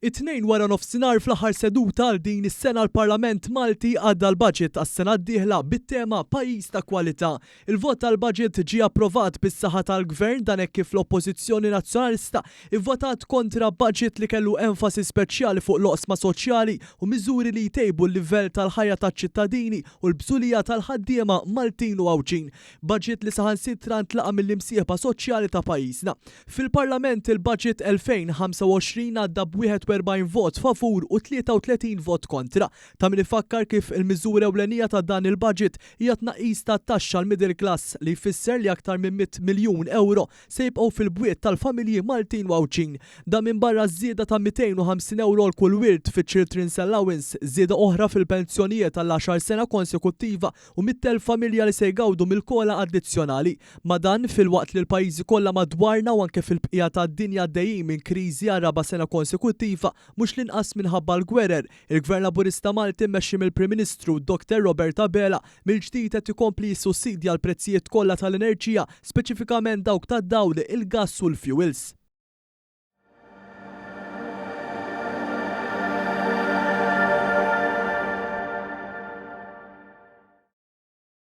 It-tnejn wara nofsinhar fl-aħħar seduta għal din is-sena l-Parlament Malti għadda l-budget għas-sena d-dieħla bit-tema Pajjiż ta' Kwalità. Il-vot tal-budget ġie approvat bis-saħħa tal-Gvern dan hekk kif l-Oppożizzjoni Nazzjonalista ivvotat kontra budget li kellu enfasi speċjali fuq l-oqsma soċjali u miżuri li jtejbu l-livell tal-ħajja taċ-ċittadini u l-bżulija tal-ħaddiema Maltin u Għawġin. Budget li saħansitra ntlaqa mill-imsieħba soċjali ta' pajjiżna. Fil-Parlament il-budget 2025 għadda b'41 vot favur u 33 vot kontra. Ta' min ifakkar kif il-miżura ewlenija ta' dan il-budget hija tnaqqis ta' taxxa l-middle class li jfisser li aktar minn 100 miljun euro se jibqgħu fil-bwiet tal-familji Maltin u Għawġin. Da minn barra żieda ta' 250 euro l kull wirt fi-Children's Allowance, żieda oħra fil-pensjonijiet għall-10 sena konsekuttiva u 100,000 familja li se jgawdu mill-kola addizzjonali. Ma dan fil-waqt li l-pajjiżi kollha madwarna u anke fil-bqija tad-dinja dejjin minn kriżi għal raba' sena konsekuttiva mhux l-inqas minħabba l-gwerer. Il-Gvern Laburista Malti mmexxi mill-Prim Ministru Dr. Robert Abela mill-ġdid qed ikompli jissussidja l-prezzijiet kollha tal-enerġija, speċifikament dawk tad-dawl, il-gass u l-fuels.